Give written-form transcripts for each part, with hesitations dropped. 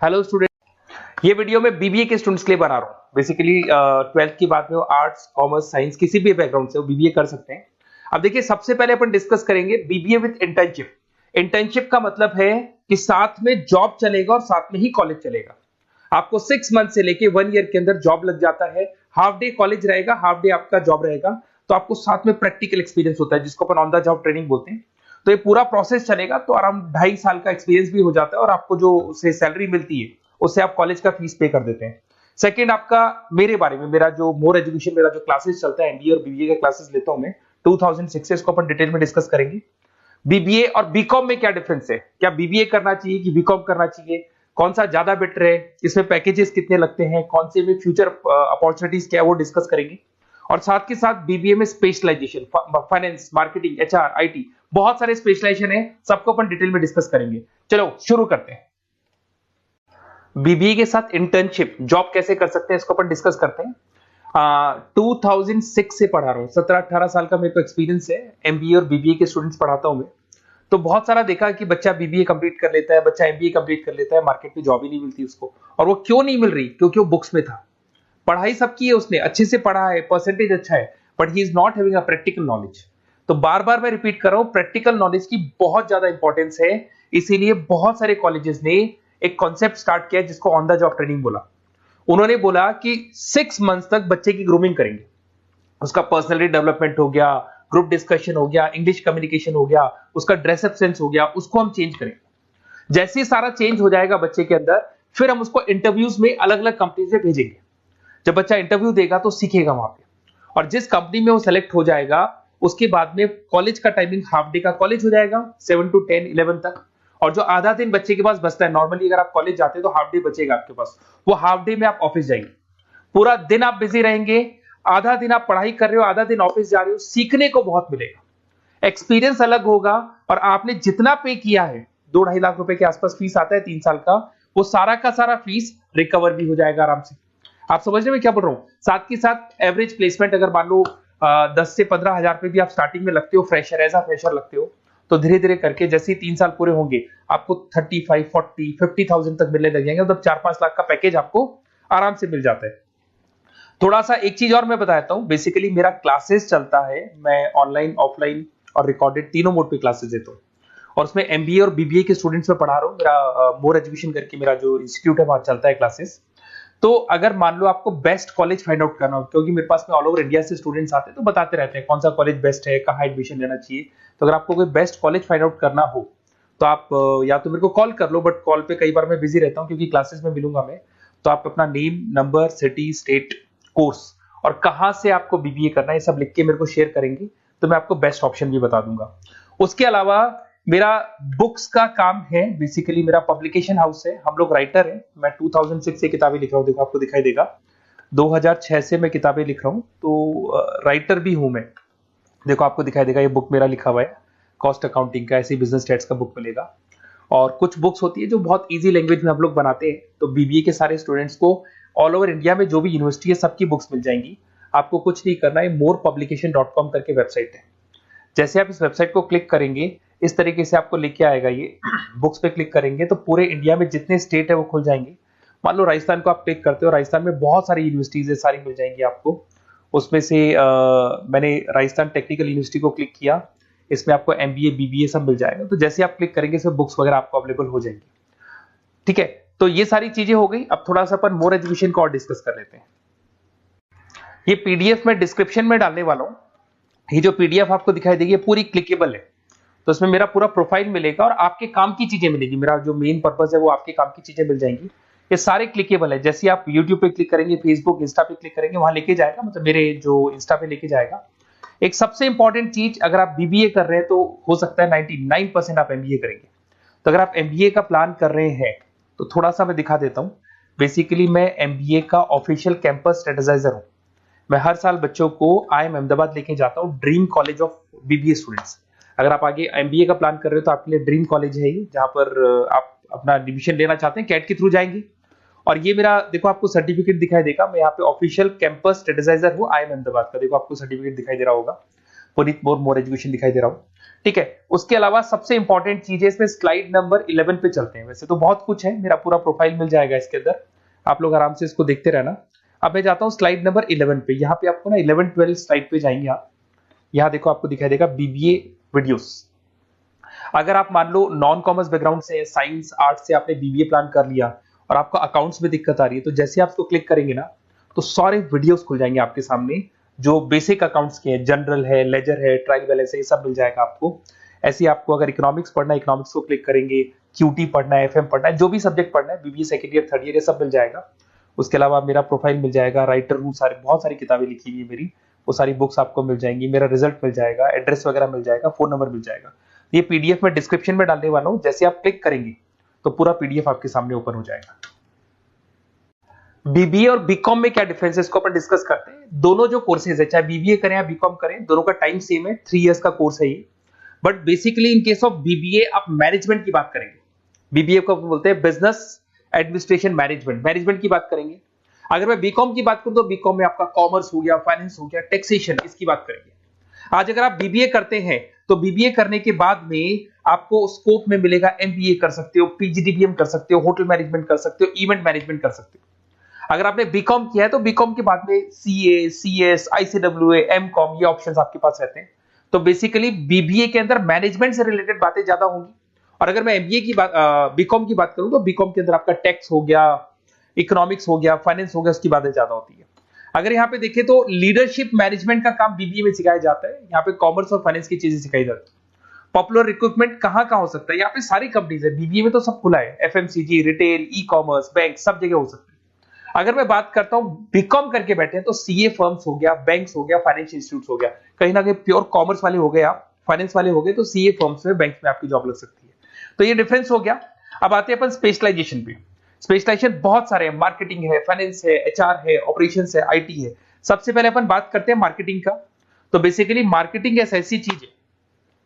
Hello student, ये video मैं BBA के स्टूडेंट्स के लिए बना रहा हूँ। बेसिकली 12th की बात में वो आर्ट्स, कॉमर्स, साइंस किसी भी बैकग्राउंड से वो बीबीए कर सकते हैं। अब देखिए, सबसे पहले अपन डिस्कस करेंगे बीबीए विद इंटर्नशिप। इंटर्नशिप का मतलब है कि साथ में जॉब चलेगा और साथ में ही कॉलेज चलेगा। आपको 6 मंथ से लेके 1 ईयर के अंदर जॉब लग जाता है। हाफ डे कॉलेज रहेगा, हाफ डे आपका जॉब रहेगा, तो आपको साथ में प्रैक्टिकल एक्सपीरियंस होता है जिसको अपन ऑन द जॉब ट्रेनिंग बोलते हैं। तो ये पूरा प्रोसेस चलेगा तो अराउंड 2.5 साल का एक्सपीरियंस भी हो जाता है और आपको जो उसे सैलरी मिलती है उससे आप कॉलेज का फीस पे कर देते हैं। सेकंड, आपका मेरे बारे में, मेरा जो मोर एजुकेशन, मेरा जो क्लासेस चलता है एमबीए और बीबीए का क्लासेस लेता हूं मैं 2006 से, इसको अपन डिटेल में डिस्कस करेंगे। बीबीए और बीकॉम में क्या डिफरेंस है, क्या बीबीए करना चाहिए कि बीकॉम करना चाहिए, कौन सा ज्यादा बेटर है, इसमें पैकेजेस कितने लगते हैं, कौन से में फ्यूचर अपॉर्चुनिटीज क्या है वो डिस्कस करेंगे। और साथ के साथ बीबीए में specialisation, finance, marketing, HR, IT, बहुत सारे स्पेशलाइजेशन है, सबको अपन डिटेल में डिस्कस करेंगे। चलो शुरू करते हैं। बीबीए के साथ इंटर्नशिप, जॉब कैसे कर सकते हैं, इसको अपन डिस्कस करते हैं। 2006 से पढ़ा रहा हूँ, 17-18 साल का मेरे को एक्सपीरियंस है। एमबीए और बीबीए के स्टूडेंट्स पढ़ाता हूँ मैं। तो बहुत सारा देखा कि बच्चा बीबीए कंप्लीट कर लेता है, बच्चा एमबीए कंप्लीट कर लेता है, मार्केट में जॉब ही नहीं मिलती उसको। और वो क्यों नहीं मिल रही? क्योंकि वो बुक्स में था। पढ़ाई सबकी है, उसने अच्छे से पढ़ा है, परसेंटेज अच्छा है, but he is not having a practical knowledge. तो बार बार मैं रिपीट कर रहा हूं, प्रैक्टिकल नॉलेज की बहुत ज्यादा इंपॉर्टेंस है। इसीलिए बहुत सारे कॉलेजेस ने एक कॉन्सेप्ट स्टार्ट किया जिसको ऑन द जॉब ट्रेनिंग बोला। उन्होंने बोला कि 6 मंथ्स तक बच्चे की ग्रूमिंग करेंगे। उसका पर्सनैलिटी डेवलपमेंट हो गया, ग्रुप डिस्कशन हो गया, इंग्लिश कम्युनिकेशन हो गया, उसका ड्रेसअप सेंस हो गया, उसको हम चेंज करेंगे। जैसे ही सारा चेंज हो जाएगा बच्चे के अंदर, फिर हम उसको इंटरव्यूज में अलग अलग कंपनीज में भेजेंगे। जब बच्चा इंटरव्यू देगा तो सीखेगा वहां पे, और जिस कंपनी में वो सेलेक्ट हो जाएगा उसके बाद में कॉलेज का टाइमिंग हाफ डे का कॉलेज हो जाएगा, 7 to 10, 11 तक। और जो आधा दिन बच्चे के पास बचता है, नॉर्मली अगर आप कॉलेज जाते हैं तो हाफ डे बचेगा आपके पास, वो हाफ डे में आप ऑफिस जाएंगे। पूरा दिन आप बिजी रहेंगे, आधा दिन आप पढ़ाई कर रहे हो, आधा दिन ऑफिस जा रहे हो, सीखने को बहुत मिलेगा, एक्सपीरियंस अलग होगा। और आपने जितना पे किया है, 2-2.5 लाख रुपए के आसपास फीस आता है 3 साल का, वो सारा का सारा फीस रिकवर भी हो जाएगा आराम से। आप समझ रहे हैं क्या बोल रहा हूं? साथ के साथ एवरेज प्लेसमेंट अगर मान लो 10 से 15 हजार रुपए भी आप स्टार्टिंग में लगते हो, फ्रेशर, एज अ फ्रेशर लगते हो, तो धीरे धीरे करके जैसे ही 3 साल पूरे होंगे आपको 35, 40, 50,000 तक मिलने लग जाएंगे। मतलब 4-5 लाख का पैकेज आपको आराम से मिल जाता है। थोड़ा सा एक चीज और मैं बताता हूँ। बेसिकली मेरा क्लासेस चलता है, मैं ऑनलाइन, ऑफलाइन और रिकॉर्डेड तीनों मोड पे क्लासेस देता हूँ। और उसमें एमबीए और बीबीए के स्टूडेंट्स में पढ़ा रहा हूँ। मेरा मोर एजुकेशन करके मेरा जो इंस्टीट्यूट है वहां चलता है क्लासेस। तो अगर मान लो आपको बेस्ट कॉलेज फाइंड आउट करना हो, क्योंकि मेरे पास में ऑल ओवर इंडिया से स्टूडेंट्स आते हैं तो बताते रहते हैं कौन सा कॉलेज बेस्ट है, कहाँ एडमिशन लेना चाहिए। तो अगर आपको कोई बेस्ट कॉलेज फाइंड आउट करना हो तो आप या तो मेरे को कॉल कर लो, बट कॉल पे कई बार मैं बिजी रहता हूँ क्योंकि क्लासेस में मिलूंगा मैं। तो आप अपना name, number, city, state, course और कहाँ से आपको बीबीए करना है, सब लिख के मेरे को शेयर करेंगे तो मैं आपको बेस्ट ऑप्शन भी बता दूंगा। उसके अलावा मेरा बुक्स का काम है। बेसिकली मेरा पब्लिकेशन हाउस है, हम लोग राइटर हैं। मैं 2006 से किताबें लिख रहा हूँ, देखो आपको दिखाई देगा। 2006 से मैं किताबें लिख रहा हूँ, तो राइटर भी हूं मैं। देखो आपको दिखाई देगा, ये बुक मेरा लिखा हुआ है, कॉस्ट अकाउंटिंग का, ऐसे बिजनेस स्टैट्स का बुक मिलेगा। और कुछ बुक्स होती है जो बहुत ईजी लैंग्वेज में हम लोग बनाते हैं, तो बीबीए के सारे स्टूडेंट्स को ऑल ओवर इंडिया में जो भी यूनिवर्सिटी है सबकी बुक्स मिल जाएंगी। आपको कुछ नहीं करना है, morepublication.com करके वेबसाइट है। जैसे आप इस वेबसाइट को क्लिक करेंगे, इस तरीके से आपको लेके आएगा ये। बुक्स पे क्लिक करेंगे तो पूरे इंडिया में जितने स्टेट है वो खुल जाएंगे। मान लो राजस्थान को आप क्लिक करते हो, राजस्थान में बहुत सारी यूनिवर्सिटीज है, सारी मिल जाएंगी आपको। उसमें से मैंने राजस्थान टेक्निकल यूनिवर्सिटी को क्लिक किया, इसमें आपको एमबीए, बीबीए सब मिल जाएगा। तो जैसे आप क्लिक करेंगे इसमें बुक्स वगैरह आपको अवेलेबल हो जाएंगी। ठीक है, तो ये सारी चीजें हो गई। अब थोड़ा सा अपन मोर एजुकेशन को और डिस्कस कर लेते हैं। ये पीडीएफ में डिस्क्रिप्शन में डालने वाला हूँ। ये जो पीडीएफ आपको दिखाई देगी पूरी क्लिकेबल है, तो इसमें मेरा पूरा प्रोफाइल मिलेगा और आपके काम की चीजें मिलेगी। मेरा जो मेन पर्पस है वो आपके काम की चीजें मिल जाएंगी। ये सारे क्लिकेबल है। जैसे आप YouTube पे क्लिक करेंगे, फेसबुक, इंस्टा पे क्लिक करेंगे, वहां लेके जाएगा, मतलब मेरे जो इंस्टा पे लेके जाएगा। एक सबसे इंपॉर्टेंट चीज, अगर आप बीबीए कर रहे हैं तो हो सकता है 99% आप एमबीए करेंगे। तो अगर आप एमबीए का प्लान कर रहे हैं तो थोड़ा सा मैं दिखा देता हूँ। बेसिकली मैं एमबीए का ऑफिशियल कैंपस स्ट्रेटेजाइजर हूँ। मैं हर साल बच्चों को IIM अहमदाबाद लेके जाता हूँ, dream college of BBA students. अगर आप आगे एमबीए का प्लान कर रहे हो तो आपके लिए ड्रीम कॉलेज है ये, जहां पर आप अपना एडमिशन लेना चाहते हैं, कैट के थ्रू जाएंगे। और ये मेरा, देखो आपको सर्टिफिकेट दिखाई देगा, मैं यहाँ पे ऑफिशियल कैंपस स्ट्रेटेजाइजर हूँ IIM अहमदाबाद का। देखो आपको सर्टिफिकेट दिखाई दे रहा होगा। पुनीत मोर एजुकेशन दिखाई दे रहा हूँ, ठीक है। उसके अलावा सबसे इंपॉर्टेंट चीज है इसमें, स्लाइड नंबर 11 पे चलते हैं। वैसे तो बहुत कुछ है, मेरा पूरा प्रोफाइल मिल जाएगा इसके अंदर, आप लोग आराम से इसको देखते रहना। अब मैं जाता हूँ स्लाइड नंबर 11 पे। यहाँ पे आपको ना 11-12 स्लाइड पे जाएंगे आप, यहाँ देखो आपको दिखाई देगा बीबीए वीडियोस। अगर आप मान लो नॉन कॉमर्स बैकग्राउंड से, साइंस आर्ट से आपने बीबीए प्लान कर लिया और आपको अकाउंट्स में दिक्कत आ रही है, तो जैसे आप इसको क्लिक करेंगे ना तो सारे वीडियोस खुल जाएंगे आपके सामने, जो बेसिक अकाउंट्स के हैं, जनरल है, लेजर है, ट्रायल बैलेंस है, ये सब मिल जाएगा आपको। ऐसे आपको अगर इकोनॉमिक्स पढ़ना है, इकोनॉमिक्स को क्लिक करेंगे, क्यूटी पढ़ना है, एफएम पढ़ना है, जो भी सब्जेक्ट पढ़ना है, BBA second year, third year, ये सब मिल जाएगा। उसके अलावा मेरा प्रोफाइल मिल जाएगा, राइटर हूँ, सारे बहुत सारी किताबें लिखी हुई है मेरी, वो सारी बुक्स आपको मिल जाएंगी, मेरा रिजल्ट मिल जाएगा, एड्रेस वगैरह मिल जाएगा, फोन नंबर मिल जाएगा। ये पीडीएफ में डिस्क्रिप्शन में डालने वाला हूँ, जैसे आप क्लिक करेंगे तो पूरा पीडीएफ आपके सामने ओपन हो जाएगा। बीबीए और बीकॉम में क्या डिफरेंस है इसको अपन डिस्कस करते हैं। दोनों जो कोर्सेज है, चाहे बीबीए करें या बीकॉम करें, दोनों का टाइम सेम है, 3 इयर्स का कोर्स है ये। But basically in case of BBA आप मैनेजमेंट की बात करेंगे। बीबीए को बोलते हैं बिजनेस एडमिनिस्ट्रेशन मैनेजमेंट, मैनेजमेंट की बात करेंगे। अगर मैं बीकॉम की बात करूं तो बीकॉम में आपका कॉमर्स हो गया, फाइनेंस हो गया, टैक्सेशन, इसकी बात करेंगे। आज अगर आप बीबीए करते हैं तो बीबीए करने के बाद में आपको स्कोप में मिलेगा, एमबीए कर सकते हो, पीजीडीबीएम कर सकते हो, होटल मैनेजमेंट कर सकते हो, इवेंट मैनेजमेंट कर सकते हो। अगर आपने बीकॉम किया है तो बीकॉम के बाद में सीए, सीएस, आईसीडब्ल्यूए, एमकॉम, ये ऑप्शंस आपके पास रहते हैं। तो बेसिकली बीबीए के अंदर मैनेजमेंट से रिलेटेड बातें ज्यादा होंगी। और अगर मैं एमबीए की बात, बीकॉम की बात करूं तो बीकॉम के अंदर आपका टैक्स हो गया, इकोनॉमिक्स हो गया, फाइनेंस हो गया, उसकी बातें ज्यादा होती है। अगर यहाँ पे देखें तो लीडरशिप मैनेजमेंट का काम बीबीए में सिखाया जाता है। यहाँ पे कॉमर्स और फाइनेंस की चीजें सिखाई जाती है। पॉपुलर रिक्रूटमेंट कहाँ कहाँ हो सकता है, यहाँ पे सारी कंपनीज है, बीबीए में तो सब खुला है, FMCG, retail, e commerce, bank, सब जगह हो सकती है। अगर मैं बात करता हूं बीकॉम करके बैठे हैं तो सीए फर्म्स हो गया, बैंक्स हो गया, फाइनेंशियल इंस्टीट्यूट्स हो गया, कहीं ना कहीं प्योर कॉमर्स वाले हो गए आप, फाइनेंस वाले हो गए तो सीए फर्म्स में, बैंक्स में आपकी जॉब लग सकती है। तो ये डिफरेंस हो गया। अब आते हैं अपन स्पेशलाइजेशन पे। स्पेशलाइजेशन बहुत सारे हैं, मार्केटिंग है, फाइनेंस है, एचआर है, ऑपरेशंस है, आईटी है। सबसे पहले अपन बात करते हैं मार्केटिंग का। तो बेसिकली मार्केटिंग एक ऐसी चीज है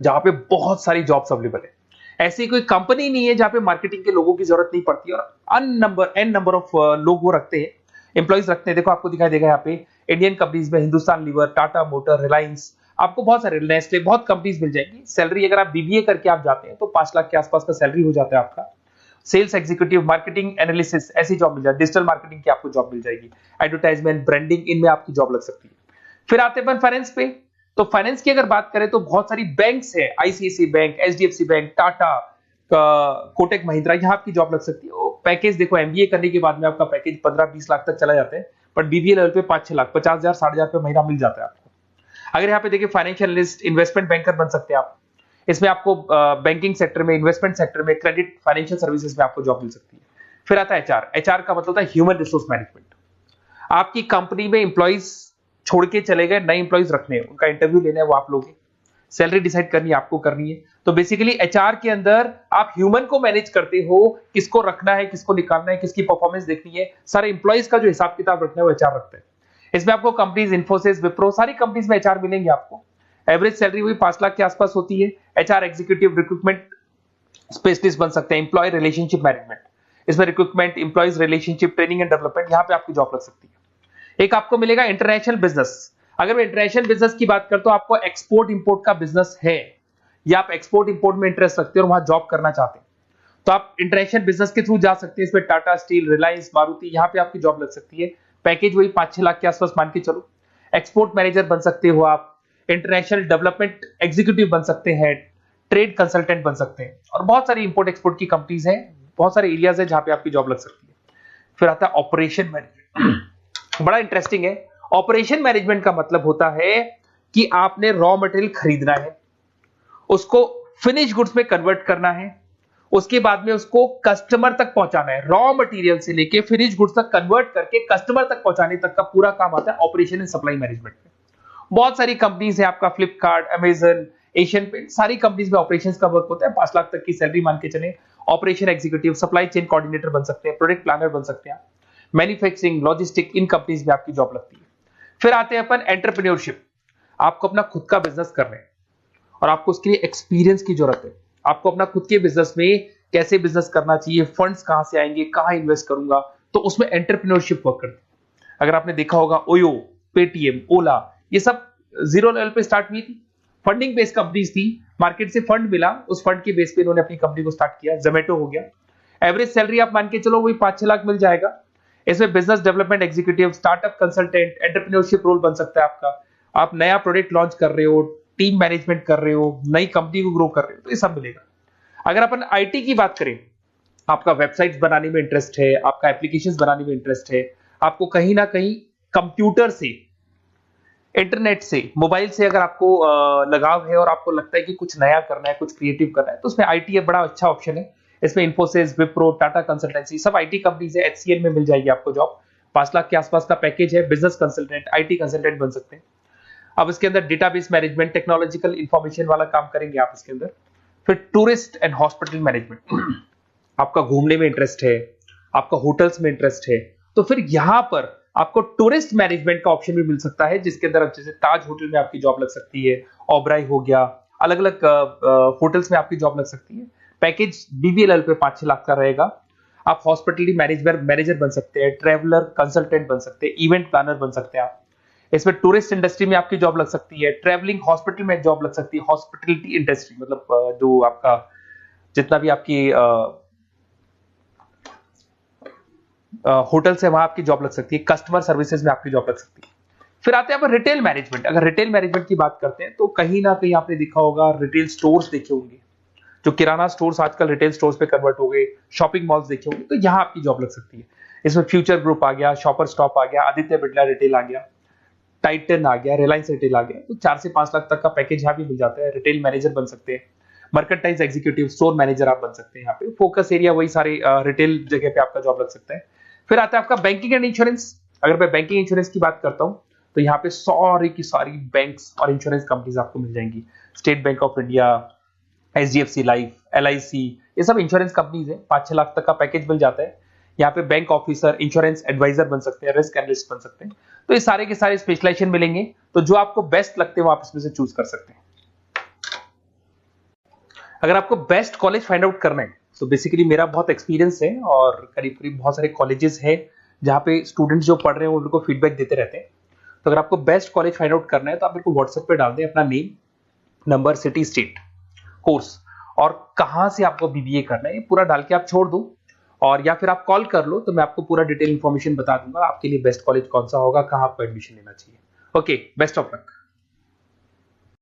जहां पे बहुत सारी जॉब्स अवेलेबल है। ऐसी कोई कंपनी नहीं है जहां पे मार्केटिंग के लोगों की जरूरत नहीं पड़ती, और एन नंबर ऑफ लोग वो रखते हैं, एम्प्लॉइज रखते हैं। देखो आपको दिखाई देगा यहाँ पे इंडियन कंपनीज में हिंदुस्तान लीवर, टाटा मोटर, रिलायंस, आपको बहुत सारे, नेस्ले, बहुत कंपनीज मिल जाएंगी। सैलरी अगर आप बीबीए करके आप जाते हैं तो 5 लाख के आसपास का सैलरी हो जाता है आपका। सेल्स एग्जीक्यूटिव, मार्केटिंग एनालिसिस, ऐसी जॉब मिल जाए, डिजिटल मार्केटिंग की आपको जॉब मिल जाएगी, एडवर्टाइजमेंट, ब्रांडिंग, इनमें आपकी जॉब लग सकती है। फिर आते हैं फाइनेंस पे। तो फाइनेंस की अगर बात करें तो बहुत सारी बैंक्स है, ICICI bank, HDFC bank, Tata, Kotak Mahindra, यहाँ आपकी जॉब लग सकती है। पैकेज देखो, एमबीए करने के बाद में आपका पैकेज 15-20 लाख तक चला जाता है, बट बीबीए लेवल पे 5-6 लाख, 50,000, 60,000 रुपए महीना मिल जाता है आपको। अगर यहाँ पे देखिए फाइनेंशियल एनालिस्ट, इन्वेस्टमेंट बैंकर बन सकते हैं आप। इसमें आपको बैंकिंग सेक्टर में, इन्वेस्टमेंट सेक्टर में, क्रेडिट, फाइनेंशियल सर्विसेज में आपको जॉब मिल सकती है। फिर आता है एचआर। एचआर का मतलब होता है ह्यूमन रिसोर्स मैनेजमेंट। आपकी कंपनी में इंप्लॉइज छोड़ के चले गए, नए इंप्लॉइज रखने हैं, उनका इंटरव्यू लेना है, वो आप लोग, सैलरी डिसाइड करनी है, आपको करनी है। तो बेसिकली एचआर के अंदर आप ह्यूमन को मैनेज करते हो, किसको रखना है, किसको निकालना है, किसकी परफॉर्मेंस देखनी है, सारे इंप्लॉइज का जो हिसाब किताब रखना है वो एचआर रखते हैं। इसमें आपको कंपनीज, इन्फोसिस, विप्रो, सारी कंपनीज में एचआर मिलेंगे आपको। एवरेज सैलरी वही 5 लाख के आसपास होती है। एचआर एग्जीक्यूटिव, रिक्रूटमेंट स्पेशलिस्ट बन सकते हैं, एम्प्लॉय रिलेशनशिप मैनेजमेंट, इसमें recruitment, employees relationship, training and development, यहाँ पे आपकी जॉब लग सकती है। एक आपको मिलेगा इंटरनेशनल बिजनेस। अगर मैं इंटरनेशनल बिजनेस की बात करता हूं, आपको एक्सपोर्ट इंपोर्ट का बिजनेस है या आप एक्सपोर्ट इंपोर्ट में इंटरेस्ट रखते हो और वहां जॉब करना चाहते हैं, तो आप इंटरनेशनल बिजनेस के थ्रू जा सकते हैं। इसमें टाटा स्टील, रिलायंस, मारुति, यहाँ पे आपकी जॉब लग सकती है। पैकेज वही 5-6 लाख के आसपास मान के चलो। एक्सपोर्ट मैनेजर बन सकते हो आप, इंटरनेशनल डेवलपमेंट एग्जीक्यूटिव बन सकते हैं, ट्रेड कंसल्टेंट बन सकते हैं, और बहुत सारी इंपोर्ट एक्सपोर्ट की कंपनीज हैं, बहुत सारे एरियाज है जहां पे आपकी जॉब लग सकती है। फिर आता है ऑपरेशन मैनेजमेंट। बड़ा इंटरेस्टिंग है। ऑपरेशन मैनेजमेंट का मतलब होता है कि आपने रॉ मटेरियल खरीदना है, उसको फिनिश गुड्स में कन्वर्ट करना है, उसके बाद में उसको कस्टमर तक पहुंचाना है। रॉ मटेरियल से लेके फिनिश गुड्स तक कन्वर्ट करके कस्टमर तक पहुंचाने तक का पूरा काम आता है ऑपरेशन एंड सप्लाई मैनेजमेंट में। बहुत सारी कंपनीज है, आपका फ्लिपकार्ट, अमेजन, एशियन पेंट, सारी कंपनीज में ऑपरेशंस का वर्क होता है। 5 लाख तक की सैलरी मान के चले। Operation executive, supply chain coordinator बन सकते हैं, प्रोडक्ट प्लानर बन सकते हैं, मैन्युफैक्चरिंग, लॉजिस्टिक, इन कंपनीज में आपकी जॉब लगती है। फिर आते हैं अपन एंटरप्रेन्योरशिप। आपको अपना खुद का बिजनेस करना है और आपको उसके लिए एक्सपीरियंस की जरूरत है। आपको अपना खुद के बिजनेस में कैसे बिजनेस करना चाहिए, फंड्स कहां से आएंगे, कहां इन्वेस्ट करूंगा, तो उसमें एंटरप्रेन्योरशिप वर्क करती है। अगर आपने देखा होगा ओयो, पेटीएम, ओला, ये सब जीरो लेवल पे स्टार्ट हुई थी। फंडिंग बेस्ड कंपनीज थी, मार्केट से फंड मिला, उस फंड के बेस पे इन्होंने अपनी कंपनी को स्टार्ट किया। जोमेटो हो गया, एवरेज सैलरी आप मान के चलो वही 5-6 लाख मिल जाएगा। इसमें business development executive, startup consultant, entrepreneurship role बन सकता है आपका। आप नया प्रोडक्ट लॉन्च कर रहे हो, टीम मैनेजमेंट कर रहे हो, नई कंपनी को ग्रो कर रहे हो, तो ये सब मिलेगा। अगर अपन आईटी की बात करें, आपका वेबसाइट्स बनाने में इंटरेस्ट है, आपका एप्लीकेशंस बनाने में इंटरेस्ट है, आपको कहीं ना कहीं कंप्यूटर से, इंटरनेट से, मोबाइल से अगर आपको लगाव है और आपको लगता है कि कुछ नया करना है, कुछ क्रिएटिव करना है, तो उसमें आईटी एक बड़ा अच्छा ऑप्शन है। इसमें इन्फोसिस, विप्रो, टाटा कंसल्टेंसी, सब आईटी कंपनीज है। एचसीएल में मिल जाएगी आपको जॉब। 5 लाख के आसपास का पैकेज है। बिजनेस कंसल्टेंट, आईटी कंसल्टेंट बन सकते हैं। अब इसके अंदर डेटाबेस मैनेजमेंट, टेक्नोलॉजिकल इंफॉर्मेशन वाला काम करेंगे आप इसके अंदर। फिर टूरिस्ट एंड हॉस्पिटल मैनेजमेंट, आपका घूमने में इंटरेस्ट है, आपका होटल्स में इंटरेस्ट है, तो फिर यहां पर आपको टूरिस्ट मैनेजमेंट का ऑप्शन भी मिल सकता है, जिसके अंदर जैसे ताज होटल में आपकी जॉब लग सकती है, ओबराय हो गया, अलग अलग होटल्स में आपकी जॉब लग सकती है। पैकेज बीबीएल पे 5-6 लाख का रहेगा। आप हॉस्पिटलिटी मैनेजर बन सकते हैं, ट्रैवलर कंसल्टेंट बन सकते हैं, इवेंट प्लानर बन सकते हैं आप। इसमें टूरिस्ट इंडस्ट्री में आपकी जॉब लग सकती है, ट्रैवलिंग हॉस्पिटल में जॉब लग सकती है, हॉस्पिटलिटी इंडस्ट्री मतलब जो आपका जितना भी आपकी होटल से वहां आपकी जॉब लग सकती है, कस्टमर सर्विसेज में आपकी जॉब लग सकती है। फिर आते हैं आप रिटेल मैनेजमेंट। अगर रिटेल मैनेजमेंट की बात करते हैं तो कहीं ना कहीं आपने देखा होगा, रिटेल स्टोर्स देखे होंगे, जो किराना स्टोर्स आजकल रिटेल स्टोर्स पे कन्वर्ट हो गए, शॉपिंग मॉल्स देखे होंगे, तो यहां आपकी जॉब लग सकती है। इसमें फ्यूचर ग्रुप आ गया, शॉपर स्टॉप आ गया, आदित्य बिरला रिटेल आ गया, टाइटन आ गया, रिलायंस रिटेल आ गया, तो 4 से 5 लाख तक का पैकेज यहाँ भी मिल जाता है। रिटेल मैनेजर बन सकते हैं, मर्केंटाइज एग्जीक्यूटिव, स्टोर मैनेजर आप बन सकते हैं। यहाँ पे फोकस एरिया वही सारे रिटेल जगह पे आपका जॉब लग सकता है। फिर आता है आपका बैंकिंग एंड इंश्योरेंस। अगर मैं बैंकिंग इंश्योरेंस की बात करता हूं तो यहाँ पे सारी की सारी बैंक्स और इंश्योरेंस कंपनीज आपको मिल जाएंगी। State bank of India, HDFC life, LIC, ये सब इंश्योरेंस कंपनीज है। 5-6 लाख तक का पैकेज मिल जाता है। यहाँ पे बैंक ऑफिसर, इंश्योरेंस एडवाइजर बन सकते हैं, रिस्क एनालिस्ट बन सकते हैं। तो ये सारे के सारे स्पेशलाइजेशन मिलेंगे। तो जो आपको बेस्ट लगते हैं वो आप इसमें से चूज कर सकते हैं। अगर आपको बेस्ट कॉलेज फाइंड आउट करना है तो बेसिकली मेरा बहुत एक्सपीरियंस है और करीब करीब बहुत सारे कॉलेजेस हैं जहाँ पे स्टूडेंट्स जो पढ़ रहे हैं उनको फीडबैक देते रहते हैं। तो अगर आपको बेस्ट कॉलेज फाइंड आउट करना है तो आप मेरे को व्हाट्सएप पे डाल दें अपना name, number, city, state, course और कहाँ से आपको बीबीए करना है, ये पूरा डाल के आप छोड़ दो। और या फिर आप कॉल कर लो तो मैं आपको पूरा डिटेल इंफॉर्मेशन बता दूंगा आपके लिए बेस्ट कॉलेज कौन सा होगा, कहाँ आपको एडमिशन लेना चाहिए। Okay, best of luck.